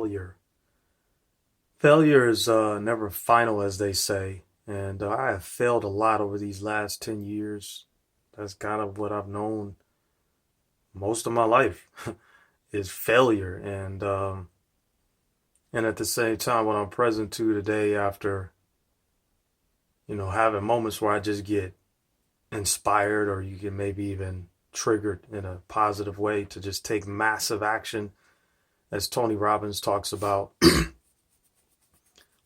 failure. Failure is never final, as they say. And I have failed a lot over these last 10 years. That's kind of what I've known most of my life is failure. And at the same time, what I'm present to today after, having moments where I just get inspired or you get maybe even triggered in a positive way to just take massive action, as Tony Robbins talks about.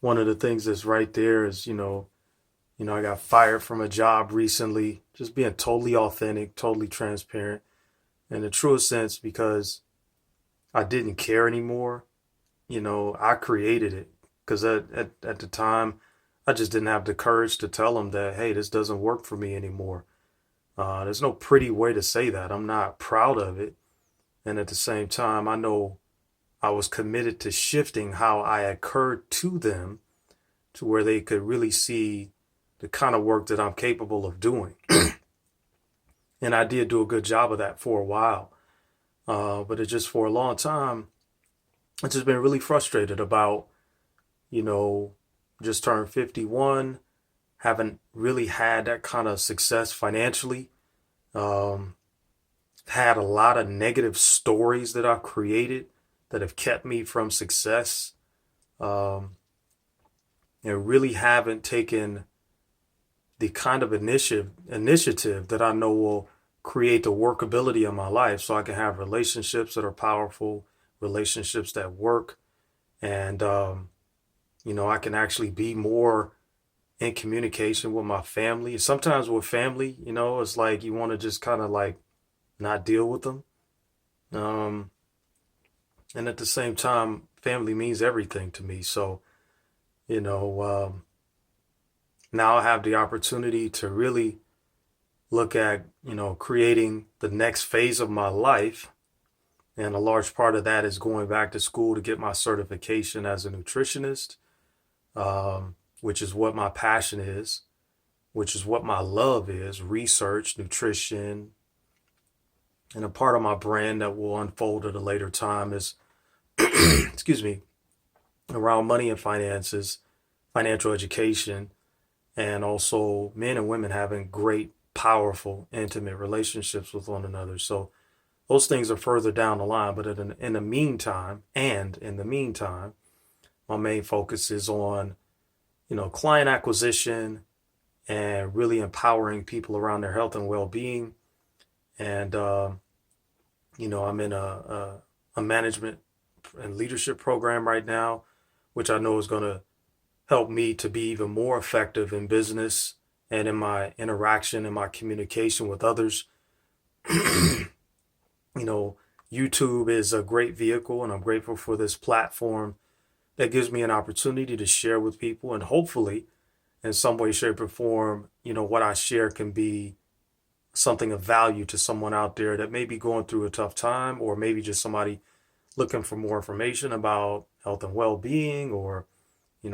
One of the things that's right there is, I got fired from a job recently, just being totally authentic, totally transparent in the truest sense because I didn't care anymore. I created it because at the time, I just didn't have the courage to tell them that, hey, this doesn't work for me anymore. There's no pretty way to say that. I'm not proud of it. And at the same time, I know I was committed to shifting how I occurred to them to where they could really see the kind of work that I'm capable of doing. And I did do a good job of that for a while. But it just for a long time, I've just been really frustrated about, you know, just turned 51, haven't really had that kind of success financially. Um, Had a lot of negative stories that I've created that have kept me from success. Um, and really haven't taken the kind of initiative that I know will create the workability of my life so I can have relationships that are powerful, relationships that work, and I can actually be more in communication with my family. Sometimes with family, it's like you want to just kind of like not deal with them. Um, and at the same time, family means everything to me. So, you know, um, now I have the opportunity to really look at, creating the next phase of my life. And a large part of that is going back to school to get my certification as a nutritionist, which is what my passion is, which is what my love is, research, nutrition. And a part of my brand that will unfold at a later time is, excuse me, around money and finances, financial education, and also men and women having great, powerful, intimate relationships with one another. So those things are further down the line. But in the meantime, my main focus is on, client acquisition and really empowering people around their health and well-being. And, I'm in a management and leadership program right now, which I know is going to help me to be even more effective in business and in my interaction and my communication with others. YouTube is a great vehicle, and I'm grateful for this platform that gives me an opportunity to share with people, and hopefully, in some way, shape, or form, what I share can be something of value to someone out there that may be going through a tough time, or maybe just somebody looking for more information about health and well-being, or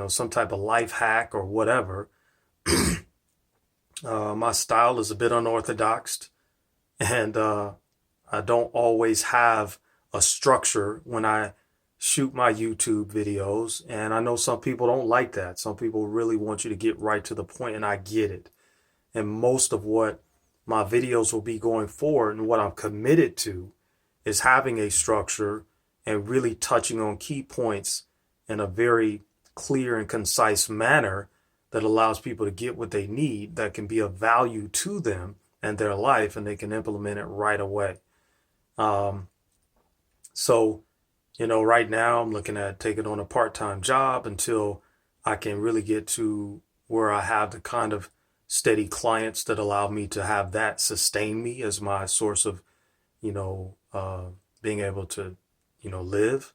some type of life hack or whatever. My style is a bit unorthodox, and I don't always have a structure when I shoot my YouTube videos. And I know some people don't like that. Some people really want you to get right to the point, and I get it. And most of what my videos will be going forward and what I'm committed to is having a structure and really touching on key points in a very clear and concise manner that allows people to get what they need that can be of value to them and their life, and they can implement it right away. Um, so, right now I'm looking at taking on a part-time job until I can really get to where I have the kind of steady clients that allow me to have that sustain me as my source of, being able to, live.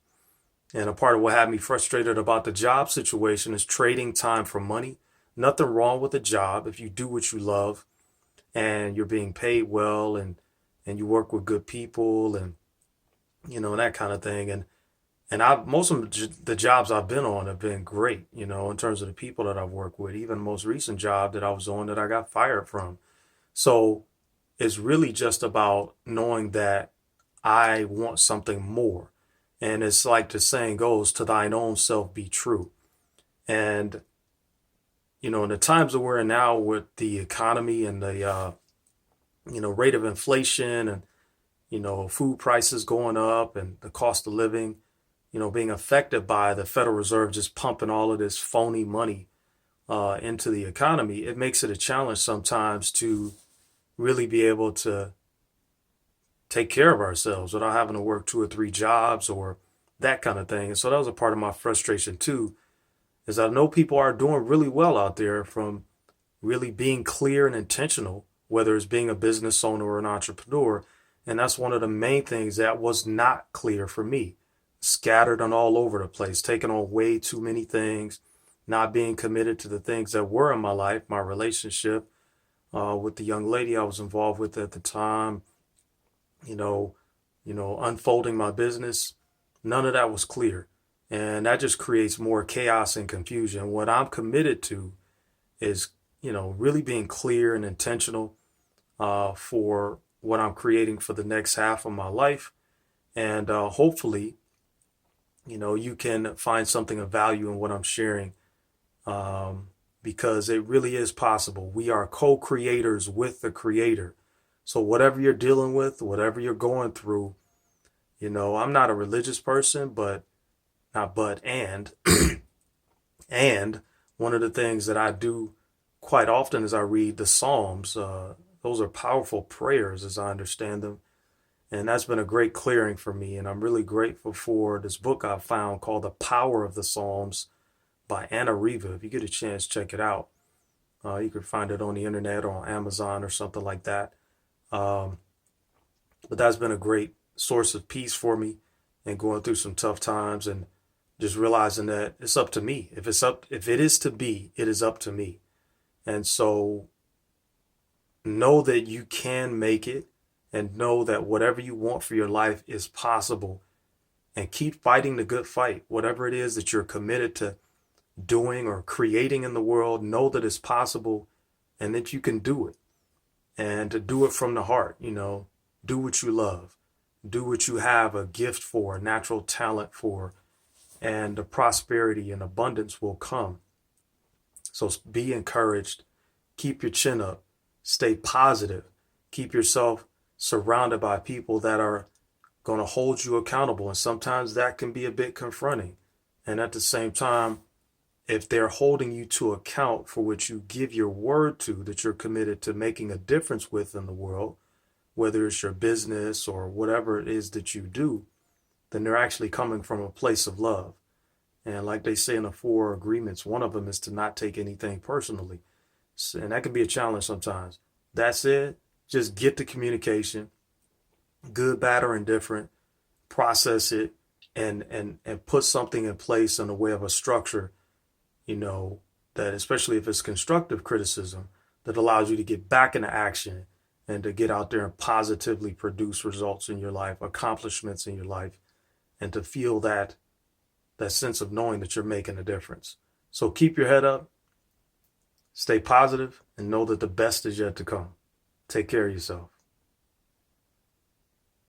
And a part of what had me frustrated about the job situation is trading time for money. Nothing wrong with a job if you do what you love and you're being paid well, and you work with good people, and that kind of thing. And I most of the jobs I've been on have been great, in terms of the people that I've worked with. Even the most recent job that I was on that I got fired from. So it's really just about knowing that I want something more. And it's like the saying goes, to thine own self be true. And, in the times that we're in now with the economy and the, rate of inflation and, food prices going up and the cost of living, being affected by the Federal Reserve just pumping all of this phony money into the economy, it makes it a challenge sometimes to really be able to take care of ourselves without having to work 2 or 3 jobs or that kind of thing. And so that was a part of my frustration too, is I know people are doing really well out there from really being clear and intentional, whether it's being a business owner or an entrepreneur. And that's one of the main things that was not clear for me. Scattered on all over the place, taking on way too many things, not being committed to the things that were in my life, my relationship with the young lady I was involved with at the time, unfolding my business. None of that was clear. And that just creates more chaos and confusion. What I'm committed to is, really being clear and intentional for what I'm creating for the next half of my life. And hopefully, you can find something of value in what I'm sharing, because it really is possible. We are co-creators with the creator. So whatever you're dealing with, whatever you're going through, I'm not a religious person, but not but and one of the things that I do quite often is I read the Psalms. Those are powerful prayers as I understand them. And that's been a great clearing for me. And I'm really grateful for this book I found called The Power of the Psalms by Anna Riva. If you get a chance, check it out. You can find it on the internet or on Amazon or something like that. But that's been a great source of peace for me and going through some tough times and just realizing that it's up to me. If it is to be, it is up to me. And so know that you can make it and know that whatever you want for your life is possible, and keep fighting the good fight. Whatever it is that you're committed to doing or creating in the world, know that it's possible and that you can do it, and to do it from the heart. Do what you love, do what you have a gift for, a natural talent for, and the prosperity and abundance will come. So be encouraged, keep your chin up, stay positive, keep yourself surrounded by people that are going to hold you accountable. And sometimes that can be a bit confronting. And at the same time, if they're holding you to account for what you give your word to, that you're committed to making a difference with in the world, whether it's your business or whatever it is that you do, then they're actually coming from a place of love. And like they say in the 4 agreements, one of them is to not take anything personally. And that can be a challenge sometimes. That's it. Just get the communication, good, bad, or indifferent, process it, and put something in place in the way of a structure, that especially if it's constructive criticism, that allows you to get back into action and to get out there and positively produce results in your life, accomplishments in your life, and to feel that sense of knowing that you're making a difference. So keep your head up, stay positive, and know that the best is yet to come. Take care of yourself.